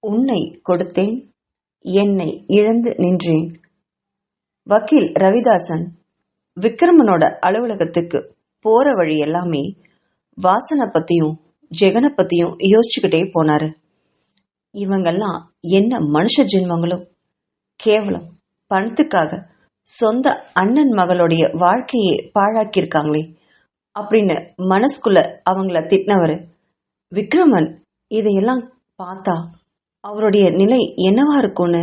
உன்னை கொடுத்தேன், என்னை இழந்து நின்றேன். வக்கீல் ரவிதாசன் விக்ரமனோட அலுவலகத்துக்கு போற வழி எல்லாமே வாசனை பத்தியும் ஜெகனை பத்தியும் யோசிச்சுக்கிட்டே போனாரு. இவங்கெல்லாம் என்ன மனுஷ ஜென்மங்களும், கேவலம் பணத்துக்காக சொந்த அண்ணன் மகளுடைய வாழ்க்கையை பாழாக்கியிருக்காங்களே அப்படின்னு மனசுக்குள்ள அவங்கள திட்டினவர் விக்ரமன். இதையெல்லாம் பார்த்தா அவருடைய நிலை என்னவா இருக்கும்னு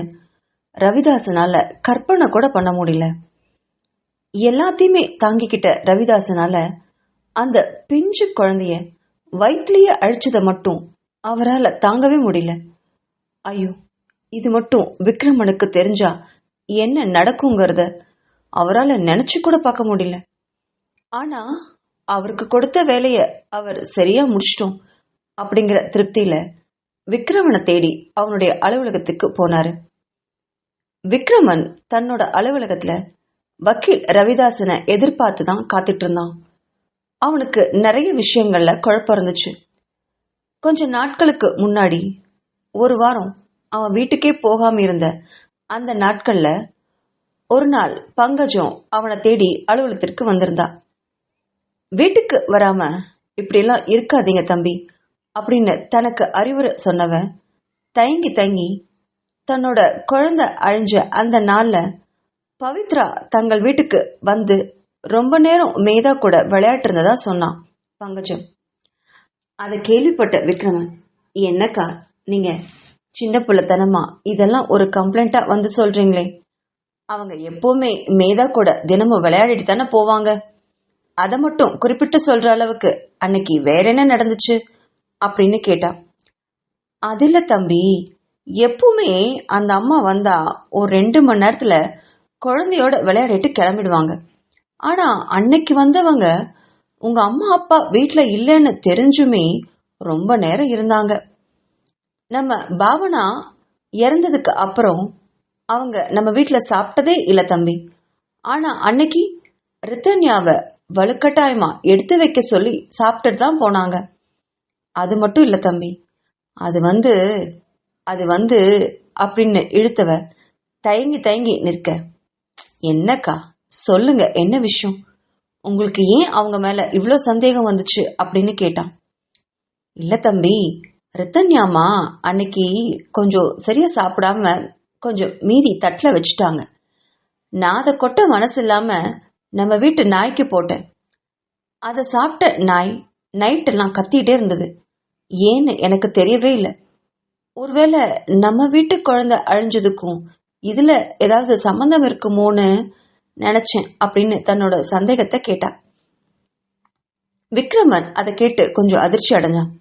ரவிதாசனால கற்பனை கூட பண்ண முடியல. எல்லாத்தையுமே தாங்கிக்கிட்ட ரவிதாசனால அந்த பிஞ்சு குழந்தைய வயிற்றுலயே அழிச்சதை மட்டும் அவரால் தாங்கவே முடியல. ஐயோ, இது மட்டும் விக்ரமனுக்கு தெரிஞ்சா என்ன நடக்குங்கிறத அவரால் நினைச்சு கூட பார்க்க முடியல. ஆனா அவருக்கு கொடுத்த வேலைய அவர் சரியா முடிச்சிட்டோம் அப்படிங்கிற திருப்தியில விக்ரமனை தேடி அவனுடைய அலுவலகத்துக்கு போனாரு. விக்ரமன் தன்னோட அலுவலகத்துல வக்கீல் ரவிதாசனை எதிர்பார்த்து தான் காத்துட்டு இருந்தான். அவனுக்கு நிறைய விஷயங்கள்ல குழப்பம் இருந்துச்சு. கொஞ்ச நாட்களுக்கு முன்னாடி ஒரு வாரம் அவன் வீட்டுக்கே போகாம இருந்த அந்த நாட்கள்ல ஒரு நாள் பங்கஜம் அவனை தேடி அலுவலகத்திற்கு வந்திருந்தா. வீட்டுக்கு வராம இப்படியெல்லாம் இருக்காதீங்க தம்பி அப்படின்னு தனக்கு அறிவுரை சொன்னவன் தயங்கி தயங்கி தன்னோட குழந்தை அழிஞ்ச அந்த நாள்ல பவித்ரா தங்கள் வீட்டுக்கு வந்து ரொம்ப நேரம் மேதா கூட விளையாட்டு இருந்ததா சொன்னான் பங்கஜம். அதை கேள்விப்பட்ட விக்ரமன், என்னக்கா நீங்க சின்ன பிள்ளைத்தனமா இதெல்லாம் ஒரு கம்ப்ளைண்டா வந்து சொல்றீங்களே, அவங்க எப்பவுமே மேதா கூட தினமும் விளையாடிட்டு தானே போவாங்க, அதை மட்டும் குறிப்பிட்டு சொல்ற அளவுக்கு அன்னைக்கு வேற என்ன நடந்துச்சு அப்படின்னு கேட்டா. அதில்ல தம்பி, எப்பவுமே அந்த அம்மா வந்தா ஒரு 2 மணி நேரத்துல குழந்தையோட விளையாடிட்டு கிளம்பிடுவாங்க. ஆனா அன்னைக்கு வந்தவங்க உங்க அம்மா அப்பா வீட்டுல இல்லைன்னு தெரிஞ்சுமே ரொம்ப நேரம் இருந்தாங்க. நம்ம பாவனா இறந்ததுக்கு அப்புறம் அவங்க நம்ம வீட்டுல சாப்பிட்டதே இல்ல தம்பி. ஆனா அன்னைக்கு ரித்தன்யாவை வலுக்கட்டாயமா எடுத்து வைக்க சொல்லி சாப்பிட்டுட்டு தான் போனாங்க. அது மட்டும் இல்ல தம்பி, அது வந்து அப்படின்னு இழுத்தவ தயங்கி தயங்கி நிற்க, என்னக்கா சொல்லுங்க, என்ன விஷயம், உங்களுக்கு ஏன் அவங்க மேல இவ்வளோ சந்தேகம் வந்துச்சு அப்படின்னு கேட்டான். இல்ல தம்பி, ரித்தன்யாமா அன்னைக்கு கொஞ்சம் சரியா சாப்பிடாம கொஞ்சம் மீறி தட்டுல வச்சுட்டாங்க. நான் அதை கொட்ட மனசு இல்லாம நம்ம வீட்டு நாய்க்கு போட்டேன். அதை சாப்பிட்ட நாய் நைட்டெல்லாம் கத்திட்டே இருந்தது. ஏன்னு எனக்கு தெரியவே இல்லை. ஒருவேளை நம்ம வீட்டு குழந்தை அழிஞ்சதுக்கும் இதுல ஏதாவது சம்பந்தம் இருக்குமோன்னு நினைச்சேன் அப்படின்னு தன்னோட சந்தேகத்தை கேட்டா. விக்ரமன் அதை கேட்டு கொஞ்சம் அதிர்ச்சி அடைஞ்சான்.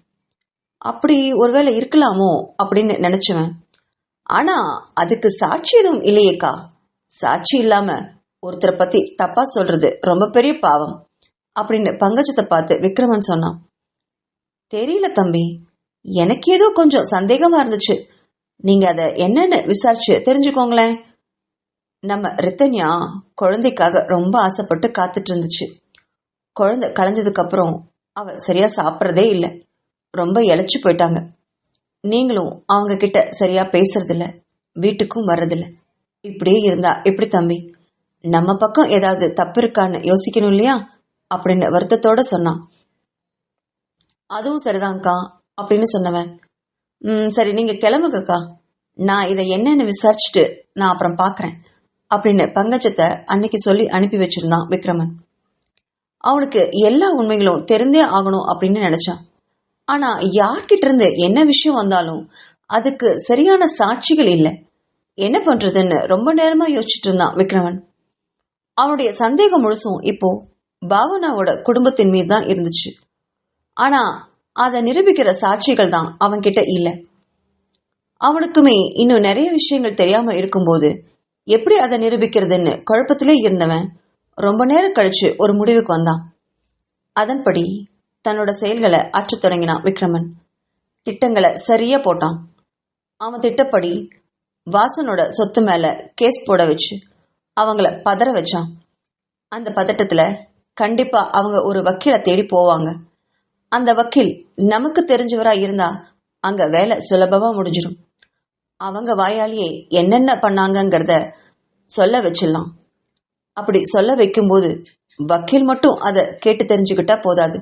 அப்படி ஒருவேளை இருக்கலாமோ அப்படின்னு நினைச்சவன், ஆனா அதுக்கு சாட்சி எதுவும் இல்லையேக்கா, சாட்சி இல்லாம ஒருத்தரை பத்தி தப்பா சொல்றது ரொம்ப பெரிய பாவம் அப்படின்னு பங்கஜத்தை பார்த்து விக்ரமன் சொன்னான். தெரியல தம்பி, எனக்கு ஏதோ கொஞ்சம் சந்தேகமா இருந்துச்சு. நீங்க அதை என்னன்னு விசாரிச்சு தெரிஞ்சுக்கோங்களேன். நம்ம ரித்தன்யா குழந்தைக்காக ரொம்ப ஆசைப்பட்டு காத்துட்டு இருந்துச்சு. குழந்தை கலைஞ்சதுக்கு அப்புறம் அவ சரியா சாப்பிட்றதே இல்லை, ரொம்ப இழைச்சு போயிட்டாங்க. நீங்களும் அவங்க கிட்ட சரியா பேசுறதில்ல, வீட்டுக்கும் வர்றதில்ல. இப்படியே இருந்தா எப்படி தம்பி, நம்ம பக்கம் ஏதாவது தப்பு இருக்கான்னு யோசிக்கணும் இல்லையா அப்படின்னு வருத்தத்தோட சொன்னான். அதுவும் சரிதான்க்கா அப்படின்னு சொன்னவன், சரி நீங்க கிளம்புங்கக்கா, நான் இதை என்னன்னு விசாரிச்சுட்டு நான் அப்புறம் பாக்குறேன் அப்படின்னு பங்கஜத்தை அன்னைக்கு சொல்லி அனுப்பி வச்சிருந்தான் விக்ரமன். அவனுக்கு எல்லா உண்மைகளும் தெரிந்தே ஆகணும் அப்படின்னு நினைச்சான். ஆனா யார்கிட்ட இருந்து என்ன விஷயம் வந்தாலும் அதுக்கு சரியான சாட்சிகள் இல்லை, என்ன பண்றதுன்னு ரொம்ப நேரமா யோசிச்சுட்டு இருந்தான் விக்ரமன். அவனுடைய சந்தேகம் முழுசும் இப்போ பாவனாவோட குடும்பத்தின் மீது தான் இருந்துச்சு. ஆனா அதை நிரூபிக்கிற சாட்சிகள் தான் அவன்கிட்ட இல்ல. அவனுக்குமே இன்னும் நிறைய விஷயங்கள் தெரியாம இருக்கும்போது எப்படி அதை நிரூபிக்கிறதுன்னு குழப்பத்திலே இருந்தவன் ரொம்ப நேரம் கழிச்சு ஒரு முடிவுக்கு வந்தான். அதன்படி தன்னோட செயல்களை ஆற்றத் தொடங்கினான் விக்ரமன். திட்டங்களை சரியா போட்டான். அவன் திட்டப்படி வாசனோட சொத்து மேல கேஸ் போட வச்சு அவங்கள பதற வச்சான். அந்த பதட்டத்துல கண்டிப்பா அவங்க ஒரு வக்கீலை தேடி போவாங்க. அந்த வக்கீல் நமக்கு தெரிஞ்சவரா இருந்தா அங்க வேலை சுலபமா முடிஞ்சிடும். அவங்க வாயாலேயே என்னென்ன பண்ணாங்கங்கிறத சொல்ல வச்சிடலாம். அப்படி சொல்ல வைக்கும்போது வக்கீல் மட்டும் அதை கேட்டு தெரிஞ்சுக்கிட்டா போதாது,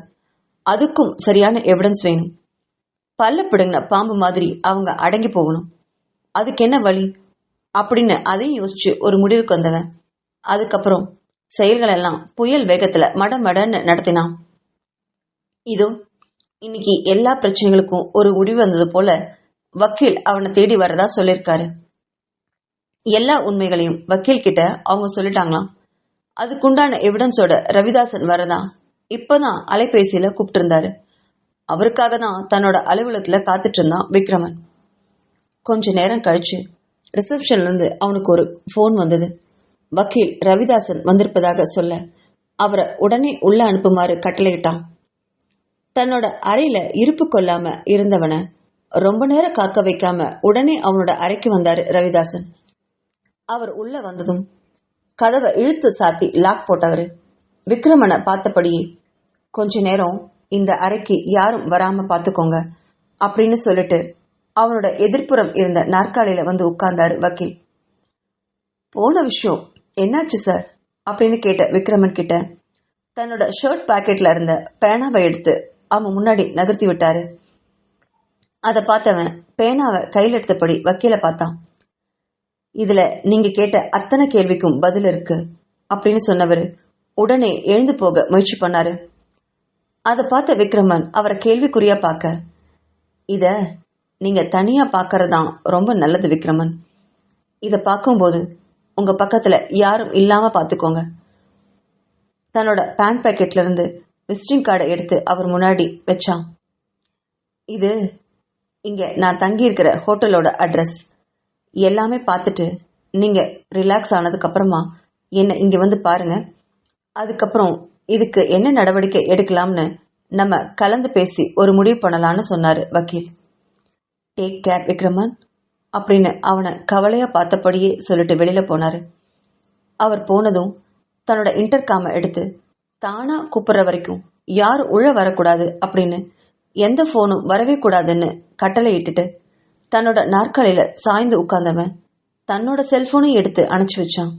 அதுக்கும் சரியான எவிடன்ஸ் வேணும். பல்ல பிடுங்கின பாம்பு மாதிரி அவங்க அடங்கி போகணும். அதுக்கு என்ன வழி அப்படின்னு அதையும் யோசிச்சு ஒரு முடிவுக்கு வந்தவன் அதுக்கப்புறம் செயல்களெல்லாம் புயல் வேகத்துல மடமடன்னு நடத்தினான். இதோ இன்னைக்கு எல்லா பிரச்சனைகளுக்கும் ஒரு முடிவு வந்தது போல வக்கீல் அவனை தேடி வரதா சொல்லியிருக்காரு. எல்லா உண்மைகளையும் வக்கீல் கிட்ட அவங்க சொல்லிட்டாங்களாம். அதுக்குண்டான எவிடன்ஸோட ரவிதாசன் வரதா இப்பதான் அலைபேசியில கூப்பிட்டு இருந்தாரு. அவருக்காக தான் தன்னோட அலுவலகத்துல காத்துட்டு இருந்தான் விக்ரமன். கொஞ்ச நேரம் கழிச்சு ரிசப்ஷன்ல இருந்து அவனுக்கு ஒரு போன் வந்தது. வக்கீல் ரவிதாசன் வந்திருப்பதாக சொல்ல அவரை உடனே உள்ள அனுப்புமாறு கட்டளையிட்டான். தன்னோட அறையில இருப்பு கொள்ளாம இருந்தவனை ரொம்ப நேரம் காக்க வைக்காம உடனே அவனோட அறைக்கு வந்தாரு ரவிதாசன். அவர் உள்ள வந்ததும் கதவை இழுத்து சாத்தி லாக் போட்டவரு விக்ரமனை பார்த்தபடியே, கொஞ்ச நேரம் இந்த அறைக்கு யாரும் வராம பாத்துக்கோங்க அப்படின்னு சொல்லிட்டு அவனோட எதிர்ப்புறம் இருந்த நாற்காலியில வந்து உட்கார்ந்தாரு வக்கீல். போன விஷயம் என்னாச்சு சார் அப்படின்னு கேட்ட விக்ரமன் கிட்ட தன்னோட ஷர்ட் பாக்கெட்ல இருந்த பேனாவை எடுத்து அவன் முன்னாடி நகர்த்தி விட்டாரு. அதை பார்த்தவன் பேனாவை கையில் எடுத்தபடி வக்கீல பார்த்தான். இதுல நீங்க கேட்ட அத்தனை கேள்விக்கும் பதில் இருக்கு அப்படின்னு சொன்னவர் உடனே எழுந்து போக முயற்சி பண்ணாரு. அதை பார்த்த விக்ரமன் அவரை கேள்விக்குறியா பார்க்க, இத நீங்க தனியா பார்க்கறதான் ரொம்ப நல்லது விக்ரமன். இத பார்க்கும்போது உங்க பக்கத்துல யாரும் இல்லாம பாத்துக்கோங்க. தன்னோட பேண்ட் பாக்கெட்ல இருந்து விசிட்டிங் கார்டை எடுத்து அவர் முன்னாடி வச்சான். இது இங்க நான் தங்கி இருக்கிற ஹோட்டலோட அட்ரஸ். எல்லாமே பார்த்துட்டு நீங்க ரிலாக்ஸ் ஆனதுக்கு அப்புறமா என்ன இங்க வந்து பாருங்க. அதுக்கப்புறம் இதுக்கு என்ன நடவடிக்கை எடுக்கலாம்னு நம்ம கலந்து பேசி ஒரு முடிவு பண்ணலான்னு சொன்னாரு வக்கீல். டேக் கேர் விக்ரமன் அப்படின்னு அவனை கவலையா பார்த்தபடியே சொல்லிட்டு வெளியில போனாரு. அவர் போனதும் தன்னோட இன்டர்காமை எடுத்து தானா கூப்பிடுற வரைக்கும் யாரும் உள்ள வரக்கூடாது அப்படின்னு எந்த போனும் வரவே கூடாதுன்னு கட்டளை இட்டுட்டு தன்னோட நாற்காலியில சாய்ந்து உட்கார்ந்தவன் தன்னோட செல்போனையும் எடுத்து அணைச்சு வச்சான்.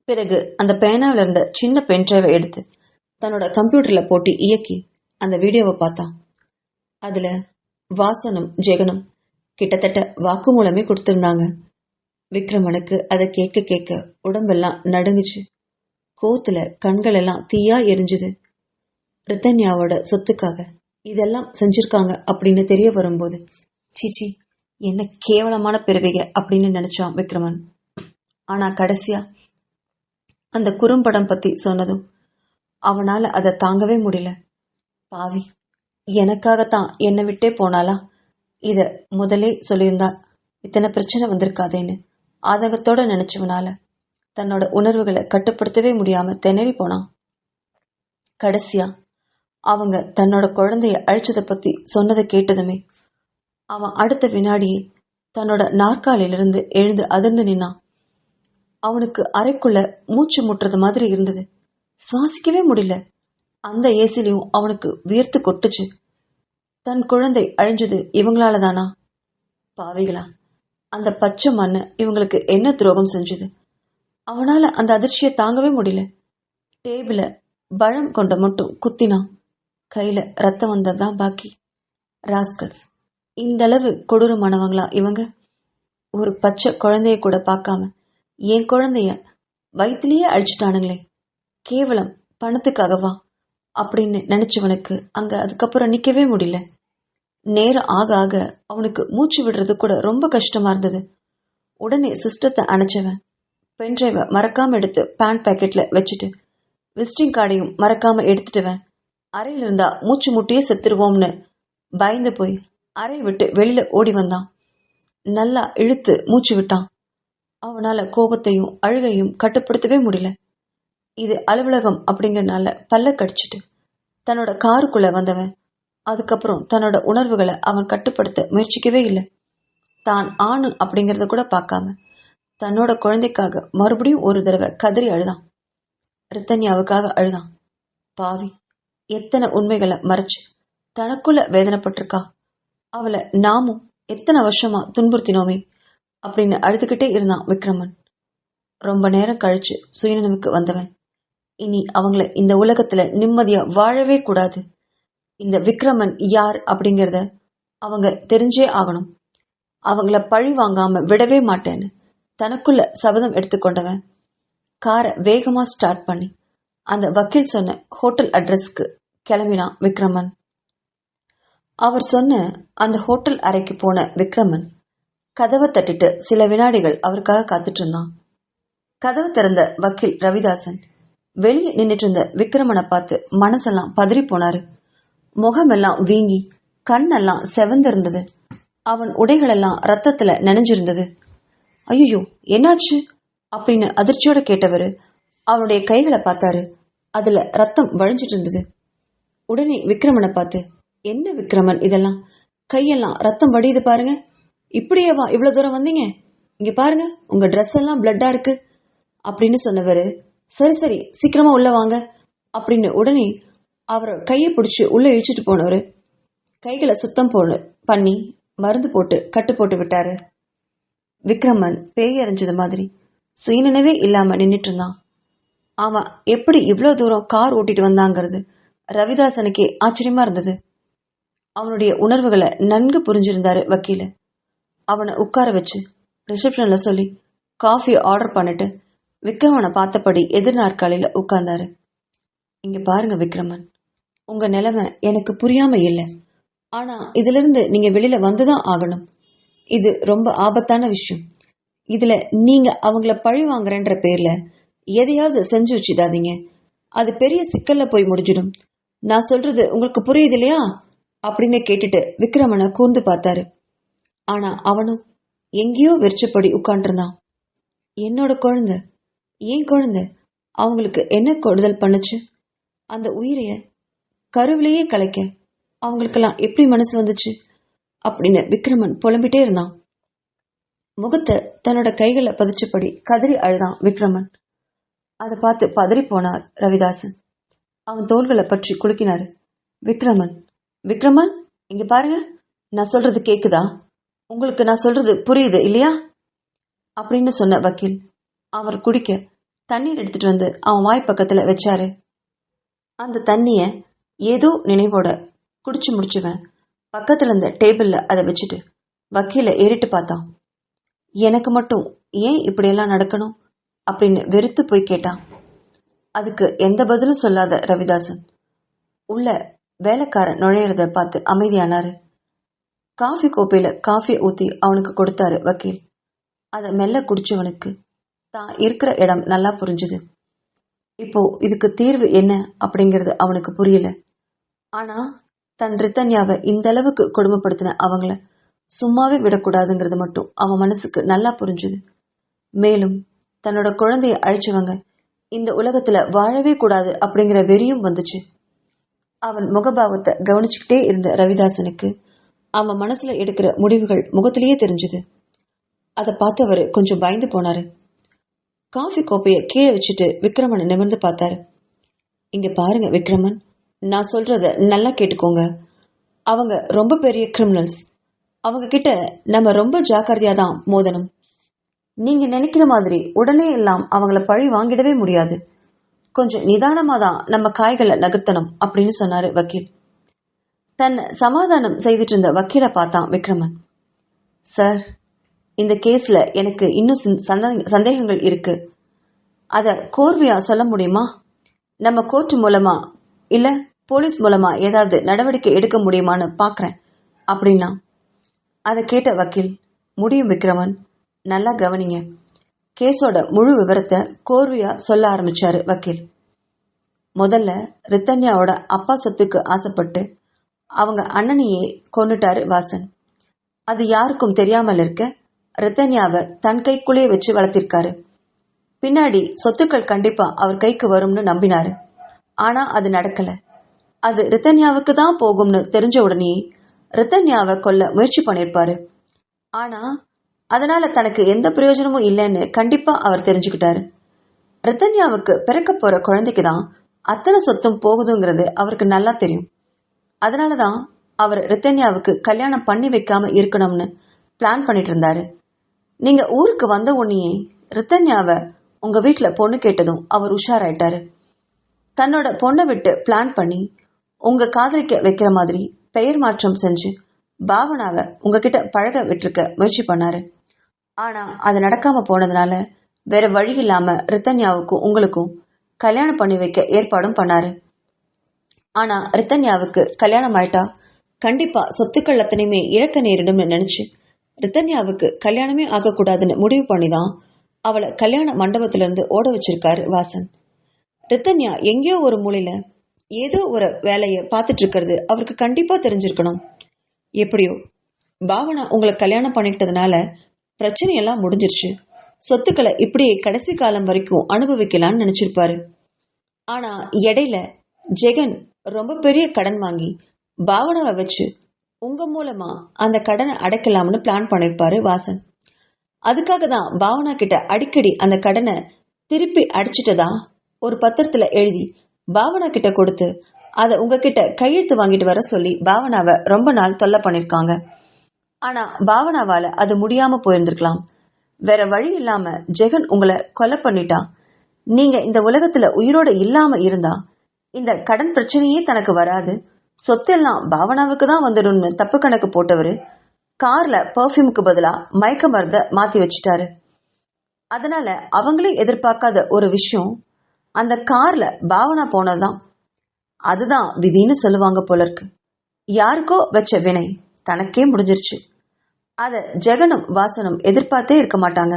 பிறகு அந்த பேனாவில இருந்த சின்ன பென்ட்ரைவை எடுத்து தன்னோட கம்ப்யூட்டர்ல போட்டு இயக்கி அந்த வீடியோவை பார்த்தான். அதுல வாசனும் ஜெகனும் கிட்டத்தட்ட வாக்குமூலமே கொடுத்திருந்தாங்க. விக்ரமனுக்கு அதை கேட்க கேட்க உடம்பெல்லாம் நடுங்குச்சு. கோத்துல கண்கள் எல்லாம் தீயா எரிஞ்சுது. ரித்தன்யாவோட சொத்துக்காக இதெல்லாம் செஞ்சிருக்காங்க அப்படின்னு தெரிய வரும்போது சீச்சி என்ன கேவலமான பிறவிக அப்படின்னு நினைச்சான் விக்ரமன். ஆனா கடைசியா அந்த குறும்படம் பத்தி சொன்னதும் அவனால அதை தாங்கவே முடியல. பாவி, எனக்காகத்தான் என்னை விட்டே போனாலா? இத முதலே சொல்லியிருந்தா இத்தனை பிரச்சனை வந்திருக்காதேன்னு ஆதங்கத்தோட நினைச்சவனால தன்னோட உணர்வுகளை கட்டுப்படுத்தவே முடியாம திணறி போனான். கடைசியா அவங்க தன்னோட குழந்தைய அழிச்சதை பத்தி சொன்னதை கேட்டதுமே அவன் அடுத்த வினாடியே தன்னோட நாற்காலியிலிருந்து எழுந்து அதிர்ந்து நின்னான். அவனுக்கு அறைக்குள்ள மூச்சு முட்டுறது மாதிரி இருந்தது. சுவாசிக்கவே முடியல. அந்த ஏசிலையும் அவனுக்கு வியர்த்து கொட்டுச்சு. தன் குழந்தை அழிஞ்சது இவங்களால தானா? பாவிகளா, அந்த பச்சை மண்ணு இவங்களுக்கு என்ன துரோகம் செஞ்சது? அவனால அந்த அதிர்ச்சியை தாங்கவே முடியல. டேபிள பழம் கொண்ட மட்டும் குத்தினான். கையில ரத்தம் வந்ததுதான் பாக்கி. ராஸ்கல்ஸ், இந்த அளவு கொடூரமானவங்களா இவங்க? ஒரு பச்சை குழந்தைய கூட பார்க்காம என் குழந்தைய வயிற்றுலயே அழிச்சிட்டானுங்களே, கேவலம் பணத்துக்காகவா அப்படின்னு நினைச்சவனுக்கு அங்க அதுக்கப்புறம் நிக்கவே முடியல. நேரம் ஆக ஆக அவனுக்கு மூச்சு விடுறது கூட ரொம்ப கஷ்டமா இருந்தது. உடனே சிஸ்டத்தை அணைச்சவன் பென்ட்ரைவை மறக்காம எடுத்து பேண்ட் பாக்கெட்ல வச்சுட்டு விசிட்டிங் கார்டையும் மறக்காம எடுத்துட்டுவன் அறையில இருந்தா மூச்சு முட்டியே செத்துருவோம்னு பயந்து போய் அறை விட்டு வெளியில ஓடி வந்தான். நல்லா இழுத்து மூச்சு விட்டான். அவனால கோபத்தையும் அழுகையும் கட்டுப்படுத்தவே முடியல. இது அலுவலகம் அப்படிங்கறனால பல்ல கடிச்சிட்டு தன்னோட காருக்குள்ள வந்தவன் அதுக்கப்புறம் தன்னோட உணர்வுகளை அவன் கட்டுப்படுத்த முயற்சிக்கவே இல்லை. தான் ஆணு அப்படிங்கறத கூட பார்க்காம தன்னோட குழந்தைக்காக மறுபடியும் ஒரு தடவை கதறி அழுதான். ரித்தன்யாவுக்காக அழுதான். பாவி, எத்தனை உண்மைகளை மறைச்சு தனக்குள்ள வேதனைப்பட்டிருக்கா. அவளை நாமும் எத்தனை வருஷமா துன்புறுத்தினோமே அப்படின்னு அழுதுகிட்டே இருந்தான் விக்ரமன். ரொம்ப நேரம் கழிச்சு சுயநினைவுக்கு வந்தவன் இனி அவங்கள இந்த உலகத்துல நிம்மதியா வாழவே கூடாது. இந்த விக்ரமன் யார் அப்படிங்கிறத அவங்க தெரிஞ்சே ஆகணும். அவங்கள பழி வாங்காம விடவே மாட்டேன்னு தனக்குள்ள சபதம் எடுத்துக்கொண்டவன் காரை வேகமா ஸ்டார்ட் பண்ணி அந்த வக்கீல் சொன்ன ஹோட்டல் அட்ரஸ்க்கு கிளம்பினான் விக்ரமன். அவர் சொன்ன அந்த ஹோட்டல் அறைக்கு போன விக்ரமன் கதவை தட்டிட்டு சில வினாடிகள் அவருக்காக காத்துட்டு இருந்தான். கதவை திறந்த வக்கீல் ரவிதாசன் வெளியே நின்றுட்டு இருந்த விக்ரமனை பார்த்து மனசெல்லாம் பதறி போனாரு. முகமெல்லாம் வீங்கி கண்ணெல்லாம் செவந்திருந்தது. அவன் உடைகளெல்லாம் ரத்தத்துல நனைஞ்சிருந்தது. ஐயோ என்னாச்சு அப்படின்னு அதிர்ச்சியோட கேட்டவர் அவனுடைய கைகளை பார்த்தாரு. அதுல ரத்தம் வழிஞ்சிட்டு இருந்தது. உடனே விக்ரமனை பார்த்து, என்ன விக்ரமன் இதெல்லாம், கையெல்லாம் ரத்தம் வடியுது பாருங்க, இப்படியேவா இவ்வளவு தூரம் வந்தீங்க, இங்க பாருங்க உங்க ட்ரெஸ் எல்லாம் பிளட்டா இருக்கு அப்படின்னு சொன்னவர், சரி சரி சீக்கிரமா உள்ள வாங்க அப்படின்னு உடனே அவரை கையை பிடிச்சி உள்ள இழுச்சிட்டு போனவர் கைகளை சுத்தம் பண்ணி மருந்து போட்டு கட்டு போட்டு விட்டாரு. விக்ரமன் பேய் அறிஞ்சது மாதிரி சுயநினைவே இல்லாம நின்றுட்டு இருந்தான். அவன் எப்படி இவ்வளவு தூரம் கார் ஓட்டிட்டு வந்தாங்கிறது ரவிதாசனுக்கே ஆச்சரியமா இருந்தது. அவனுடைய உணர்வுகளை நன்கு புரிஞ்சிருந்தாரு வக்கீல. அவனை உட்கார வச்சு ரிசப்ஷன்ல சொல்லி காஃபி ஆர்டர் பண்ணிட்டு விக்ரமனை பார்த்தபடி எதிர் நாற்காலியில உட்கார்ந்தாரு. இங்க பாருங்க விக்ரமன், உங்க நிலைமை எனக்கு புரியாம இல்லை. ஆனா இதுல இருந்து நீங்க வெளியில வந்துதான் ஆகணும். இது ரொம்ப ஆபத்தான விஷயம். இதுல நீங்க அவங்கள பழி வாங்குறேன்ற பேர்ல எதையாவது செஞ்சு வச்சுடாதீங்க. அது பெரிய சிக்கல்ல போய் முடிஞ்சிடும். நான் சொல்றது உங்களுக்கு புரியுது இல்லையா அப்படின்னு கேட்டுட்டு விக்ரமனை கூர்ந்து பார்த்தாரு. ஆனா அவனும் எங்கேயோ வெறிச்சப்படி உட்காண்டிருந்தான். என்னோட குழந்தை, ஏன் குழந்தை, அவங்களுக்கு என்ன கொடுதல் பண்ணுச்சு? அந்த உயிரைய கருவிலேயே கலைக்க அவங்களுக்கெல்லாம் எப்படி மனசு வந்துச்சு அப்படின்னு விக்ரமன் புலம்பிட்டே இருந்தான். முகத்தை தன்னோட கைகளை பதிச்சபடி கதறி அழுதான் விக்ரமன். அதை பார்த்து பதறி போனார் ரவிதாசன். அவன் தோள்களை பற்றி குலுக்கினாரு. விக்ரமன், விக்ரமன் இங்க பாருங்க, நான் சொல்றது கேக்குதா? உங்களுக்கு நான் சொல்றது புரியுது இல்லையா அப்படின்னு சொன்ன வக்கீல் அவர் குடிக்க தண்ணீர் எடுத்துட்டு வந்து அவன் வாய் பக்கத்துல வச்சாரு. அந்த தண்ணிய ஏதோ நினைவோட குடிச்சு முடிச்சுவன் பக்கத்துல இருந்த டேபிள்ல அதை வச்சுட்டு வக்கீல ஏறிட்டு பார்த்தான். எனக்கு மட்டும் ஏன் இப்படியெல்லாம் நடக்கணும் அப்படின்னு வெறுத்து போய் கேட்டான். அதுக்கு எந்த பதிலும் சொல்லாத ரவிதாசன் உள்ள வேலைக்காரன் நுழையிறத பார்த்து அமைதியானாரு. காஃபி கோப்பையில காஃபி ஊத்தி அவனுக்கு கொடுத்தாரு வக்கீல். அதை மெல்ல குடிச்சவனுக்கு தான் இருக்கிற இடம் நல்லா புரிஞ்சுது. இப்போ இதுக்கு தீர்வு என்ன அப்படிங்கிறது அவனுக்கு புரியல. ஆனா தன் ரித்தன்யாவை இந்த அளவுக்கு கொடுமைப்படுத்தின அவங்கள சும்மாவே விடக்கூடாதுங்கிறது மட்டும் அவன் மனசுக்கு நல்லா புரிஞ்சுது. மேலும் தன்னோட குழந்தைய அழிச்சவங்க இந்த உலகத்துல வாழவே கூடாது அப்படிங்கிற வெறியும் வந்துச்சு. அவன் முகபாவத்தை கவனிச்சுக்கிட்டே இருந்த ரவிதாசனுக்கு அவன் மனசுல எடுக்கிற முடிவுகள் முகத்திலேயே தெரிஞ்சுது. அதை பார்த்தவர் கொஞ்சம் பயந்து போனாரு. காஃபி கோப்பையை கீழே வச்சுட்டு விக்ரமனை நிமிர்ந்து பார்த்தாரு. இங்க பாருங்க விக்ரமன், நான் சொல்றத நல்லா கேட்டுக்கோங்க. அவங்க ரொம்ப பெரிய கிரிமினல்ஸ். அவங்க கிட்ட நம்ம ரொம்ப ஜாக்கிரதையா தான் மோதணும். நீங்க நினைக்கிற மாதிரி உடனே எல்லாம் அவங்கள பழி வாங்கிடவே முடியாது. கொஞ்சம் நிதானமா தான் நம்ம காய்களை நகர்த்தணும் அப்படின்னு சொன்னாரு வக்கீல். தன்னை சமாதானம் செய்துட்டு இருந்த வக்கீலை பார்த்தான் விக்ரமன். சார், இந்த கேஸ்ல எனக்கு இன்னும் சந்தேகங்கள் இருக்கு. அத கோர்வையா சொல்ல முடியுமா? நம்ம கோர்ட் மூலமா இல்ல போலீஸ் மூலமா ஏதாவது நடவடிக்கை எடுக்க முடியுமான்னு பாக்குறேன் அப்படின்னா. அதை கேட்ட வக்கீல், முடியும் விக்ரமன், நல்லா கவனிங்க. கேஸோட முழு விவரத்தை கோர்வையா சொல்ல ஆரம்பிச்சாரு வக்கீல். முதல்ல ரித்தன்யாவோட அப்பா சொத்துக்கு ஆசைப்பட்டு அவங்க அண்ணனையே கொன்னுட்டாரு வாசன். அது யாருக்கும் தெரியாமல் இருக்க ரித்தன்யாவை தன் கைக்குள்ளே வச்சு வளர்த்திருக்காரு. பின்னாடி சொத்துக்கள் கண்டிப்பா அவர் கைக்கு வரும்னு நம்பினாரு. ஆனா அது நடக்கல. அது ரித்தன்யாவுக்கு தான் போகும்னு தெரிஞ்ச உடனே ரித்தன்யாவை கொல்ல முயற்சி பண்ணிருப்பாரு. ஆனா அதனால தனக்கு எந்த பிரயோஜனமும் இல்லைன்னு கண்டிப்பா அவர் தெரிஞ்சுக்கிட்டாரு. ரித்தன்யாவுக்கு பிறக்க போற குழந்தைக்கு தான் அத்தனை சொத்தும் போகுதுங்கிறது அவருக்கு நல்லா தெரியும். அதனாலதான் அவர் ரித்தன்யாவுக்கு கல்யாணம் பண்ணி வைக்காம இருக்கணும்னு பிளான் பண்ணிட்டு இருந்தாரு. நீங்க ஊருக்கு வந்த உடனேயே ரித்தன்யாவை உங்க வீட்டுல பொண்ணு கேட்டதும் அவர் உஷாராயிட்டாரு. தன்னோட பொண்ணை விட்டு பிளான் பண்ணி உங்க காதலிக்க வைக்கிற மாதிரி பெயர் மாற்றம் செஞ்சு பாவனாவை உங்ககிட்ட பழக விட்டுருக்க முயற்சி பண்ணாரு. ஆனா அது நடக்காம போனதுனால வேற வழி இல்லாம ரித்தன்யாவுக்கும் உங்களுக்கும் கல்யாணம் பண்ணி வைக்க ஏற்பாடும் பண்ணாரு. ஆனா ரித்தன்யாவுக்கு கல்யாணம் ஆயிட்டா கண்டிப்பா சொத்துக்கள் அத்தனையுமே இழக்க நேரிடும்னு நினைச்சு ரித்தன்யாவுக்கு கல்யாணமே ஆகக்கூடாதுன்னு முடிவு பண்ணிதான் அவளை கல்யாண மண்டபத்தில இருந்து ஓட வச்சிருக்காரு வாசன். ரித்தன்யா எங்கேயோ ஒரு மூலையில ஏதோ ஒரு வேலையை பார்த்துட்டு இருக்கிறது அவருக்கு கண்டிப்பா தெரிஞ்சிருக்கணும். எப்படியோ பாவனா உங்களை கல்யாணம் பண்ணிக்கிட்டதுனால பிரச்சனையெல்லாம் முடிஞ்சிருச்சு. சொத்துக்களை இப்படியே கடைசி காலம் வரைக்கும் அனுபவிக்கலாம்னு நினைச்சிருப்பாரு. ஆனா இடையில ஜெகன் ரொம்ப பெரிய கடன் வாங்கி பாவனாவை வச்சு உங்க மூலமா அந்த கடனை அடைக்கலாம்னு பிளான் பண்ணிருப்பாரு வாசன். அதுக்காக தான் பாவனா கிட்ட அடிக்கடி அந்த கடனை திருப்பி அடிச்சிட்டதா ஒரு பத்திரத்துல எழுதி பாவனா கிட்ட கொடுத்து அதை உங்ககிட்ட கையெழுத்து வாங்கிட்டு வர சொல்லி பாவனாவை ரொம்ப நாள் தொல்லை பண்ணிருக்காங்க. ஆனா பாவனாவால அது முடியாம போயிருந்திருக்கலாம். வேற வழி இல்லாம ஜெகன் உங்களை கொலை பண்ணிட்டா நீங்க இந்த உலகத்துல உயிரோட இல்லாம இருந்தா இந்த கடன் பிரச்சனையே தனக்கு வராது, சொத்தெல்லாம் பாவனாவுக்கு தான் வந்துடும்னு தப்பு கணக்கு போட்டவரு கார்ல பெர்ஃப்யூமுக்கு பதிலா மயக்க மருந்த மாத்தி வச்சிட்டாரு. அதனால அவங்களே எதிர்பார்க்காத ஒரு விஷயம், அந்த கார்ல பாவனா போனதுதான். அதுதான் விதின்னு சொல்லுவாங்க போல இருக்கு. யாருக்கோ வச்ச வினை தனக்கே முடிஞ்சிருச்சு. அத ஜெகனும் வாசனும் எதிர்பார்த்தே இருக்க மாட்டாங்க.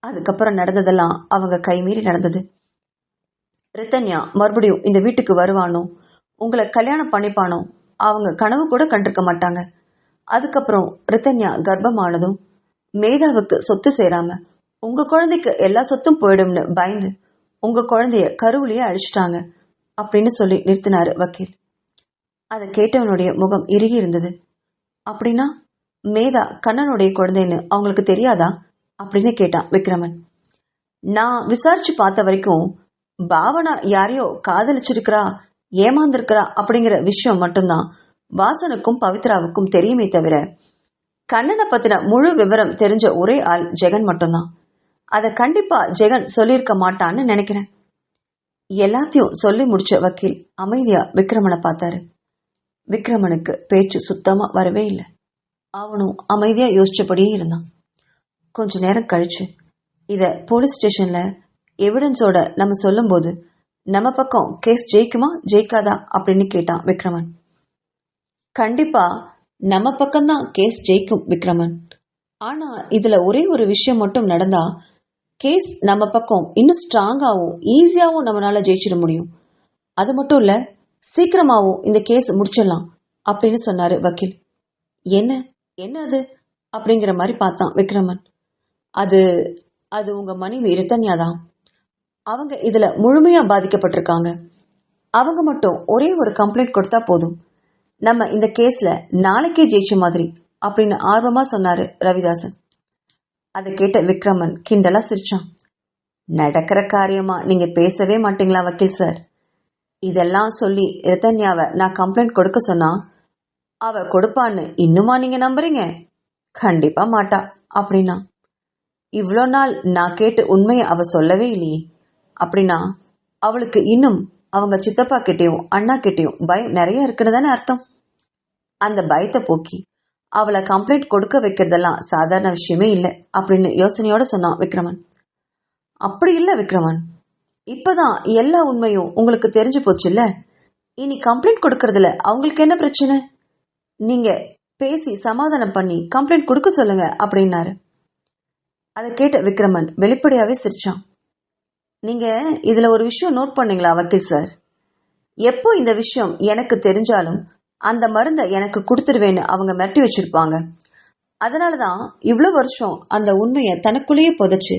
அதுக்கப்புறம் நடந்ததெல்லாம் அவங்க கைமீறி நடந்தது. ரித்தன்யா மறுபடியும் இந்த வீட்டுக்கு வருவானோ உங்களை கல்யாணம் பண்ணிப்பானோ அவங்க கனவு கூட கண்டிருக்க மாட்டாங்க. அதுக்கப்புறம் ரித்தன்யா கர்ப்பமானதும் மேதாவுக்கு சொத்து சேராம உங்க குழந்தைக்கு எல்லா சொத்தும் போயிடும்னு பயந்து உங்க குழந்தைய கருவிலேயே அழிச்சிட்டாங்க அப்படின்னு சொல்லி நிறுத்தினாரு வக்கீல். அதை கேட்டவனுடைய முகம் இறுகி இருந்தது. அப்படின்னா மேதா கண்ணனுடைய குழந்தைன்னு அவங்களுக்கு தெரியாதா அப்படின்னு கேட்டான் விக்ரமன். நான் விசாரிச்சு பார்த்த வரைக்கும் பாவனா யாரையோ காதலிச்சிருக்கிறா, ஏமாந்திருக்கிறா அப்படிங்கிற விஷயம் மட்டும்தான் வாசனுக்கும் பவித்ராவுக்கும் தெரியுமே தவிர கண்ணனை பத்தின முழு விவரம் தெரிஞ்ச ஒரே ஆள் ஜெகன் மட்டும்தான். அதை கண்டிப்பா ஜெகன் சொல்லியிருக்க மாட்டான்னு நினைக்கிறேன். எல்லாத்தையும் சொல்லி முடிச்ச வக்கீல் அமைதியா விக்ரமனை பார்த்தாரு. விக்ரமனுக்கு பேச்சு சுத்தமா வரவே இல்லை. அவனும் அமைதியா யோசிச்சபடியே இருந்தான். கொஞ்ச நேரம் கழிச்சு இத போலீஸ் ஸ்டேஷன்ல எவிடன்ஸோட நம்ம சொல்லும் போது நம்ம பக்கம் கேஸ் ஜெயிக்குமா ஜெயிக்காதா அப்படின்னு கேட்டான் விக்ரமன். கண்டிப்பா நம்ம பக்கம்தான் கேஸ் ஜெயிக்கும் விக்ரமன். ஆனா இதுல ஒரே ஒரு விஷயம் மட்டும் நடந்தா கேஸ் நம்ம பக்கம் இன்னும் ஸ்ட்ராங்காவும் ஈஸியாவும் நம்மளால ஜெயிச்சிட முடியும். அது மட்டும் இல்ல, சீக்கிரமாவும் இந்த கேஸ் முடிச்சிடலாம் அப்படின்னு சொன்னாரு வக்கீல். என்ன என்ன அது அப்படிங்கிற மாதிரி பார்த்தான் விக்ரமன். அது அது உங்க மனைவி ரித்தன்யா தான். அவங்க இதுல முழுமையா பாதிக்கப்பட்டிருக்காங்க. அவங்க மட்டும் ஒரே ஒரு கம்ப்ளைண்ட் கொடுத்தா போதும், நம்ம இந்த கேஸ்ல நாளைக்கே ஜெயிச்ச மாதிரி அப்படின்னு ஆர்வமா சொன்னாரு ரவிதாசன். அதை கேட்ட விக்ரமன் கிண்டலா சிரிச்சான். நடக்கிற காரியமா நீங்க பேசவே மாட்டீங்களா வக்கீல் சார்? இதெல்லாம் சொல்லி ரித்தன்யாவை நான் கம்ப்ளைண்ட் கொடுக்க சொன்னா அவ கொடுப்பான்னு இன்னுமா நீங்க நம்புறீங்க? கண்டிப்பா மாட்டா அப்படின்னா. இவ்வளோ நாள் நான் கேட்டு உண்மையை அவ சொல்லவே இல்லையே அப்படின்னா அவளுக்கு இன்னும் அவங்க சித்தப்பா கிட்டையும் அண்ணா கிட்டையும் பயம் நிறைய இருக்குன்னு தானே அர்த்தம். அந்த பயத்தை போக்கி அவளை கம்ப்ளைண்ட் கொடுக்க வைக்கிறதெல்லாம் சாதாரண விஷயமே இல்லை அப்படின்னு யோசனையோட சொன்னான் விக்ரமன். அப்படி இல்லை விக்ரமன், இப்பதான் எல்லா உண்மையும் உங்களுக்கு தெரிஞ்சு போச்சு இல்ல, இனி கம்ப்ளைண்ட் கொடுக்கறதுல அவங்களுக்கு என்ன பிரச்சனை? நீங்க பேசி சமாதானம் பண்ணி கம்ப்ளைண்ட் கொடுக்க சொல்லுங்க அப்படின்னாரு. அதை கேட்ட விக்ரமன் வெளிப்படையாவே சிரிச்சான். நீங்க இதுல ஒரு விஷயம் நோட் பண்ணீங்களா வக்கீல் சார்? எப்போ இந்த விஷயம் எனக்கு தெரிஞ்சாலும் அந்த மருந்தை எனக்கு கொடுத்துருவேன்னு அவங்க மிரட்டி வச்சிருப்பாங்க. அதனாலதான் இவ்வளவு வருஷம் அந்த உண்மையை தனக்குள்ளேயே புதைச்சு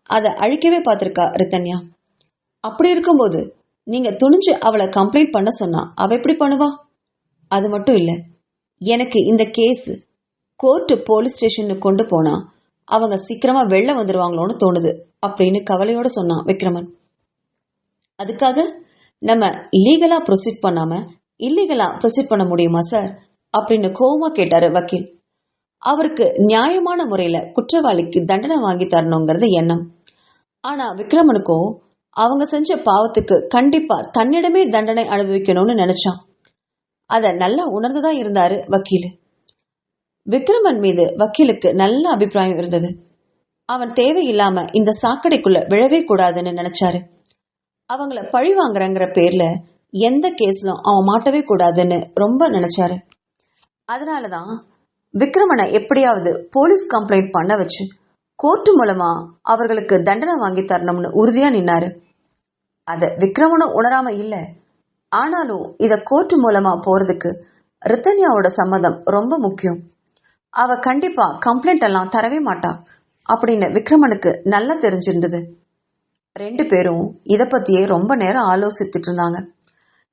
அதை அழிக்கவே பார்த்திருக்கா ரித்தன்யா. அப்படி இருக்கும்போது நீங்க துணிஞ்சு அவளை கம்ப்ளைண்ட் பண்ண சொன்னா அவ எப்படி பண்ணுவா? அது மட்டும் இல்ல, எனக்கு இந்த கேஸ் கோர்ட்டு போலீஸ் ஸ்டேஷனுக்கு கொண்டு போனா அவங்க சீக்கிரமா வெளில வந்துருவாங்களோன்னு தோணுது அப்படின்னு கவலையோட சொன்னான் விக்ரமன். அதுக்காக நம்ம லீகலா ப்ரொசீட் பண்ணாம இல்லீகலா ப்ரொசீட் பண்ண முடியுமா சார் அப்படின்னு கோவமா கேட்டாரு வக்கீல். அவருக்கு நியாயமான முறையில குற்றவாளிக்கு தண்டனை வாங்கி தரணுங்கிறது எண்ணம். ஆனா விக்ரமனுக்கோ அவங்க செஞ்ச பாவத்துக்கு கண்டிப்பா தன்னிடமே தண்டனை அனுபவிக்கணும்னு நினைச்சான். அத நல்லா உணர்ந்துதான் இருந்தாரு வக்கீல். விக்ரமன் மீது வக்கீலுக்கு நல்ல அபிப்பிராயம் இருந்தது. அவன் தேவையில்லாம இந்த சாக்கடைக்குள்ள விழவே கூடாதுன்னு நினைச்சாரு. அவங்கள பழி வாங்குறங்கிற பேர்ல எந்த கேஸ்லும் அவன் மாட்டவே கூடாதுன்னு ரொம்ப நினைச்சாரு. அதனாலதான் விக்ரமனை எப்படியாவது போலீஸ் கம்ப்ளைண்ட் பண்ண வச்சு கோர்ட்டு மூலமா அவர்களுக்கு தண்டனை வாங்கி தரணும்னு உறுதியா நின்னாரு. அத விக்ரமனும் உணராம இல்ல. ஆனாலும் இத கோர்ட்டு மூலமா போறதுக்கு ரித்தன்யாவோட சம்மதம் ரொம்ப முக்கியம். அவ கண்டிப்பா கம்ப்ளைண்ட் எல்லாம் தரவே மாட்டா அப்படின்னு விக்ரமனுக்கு நல்லா தெரிஞ்சிருந்தது. 2 பேரும் இத பத்தியே ரொம்ப நேரம் ஆலோசித்துட்டு இருந்தாங்க.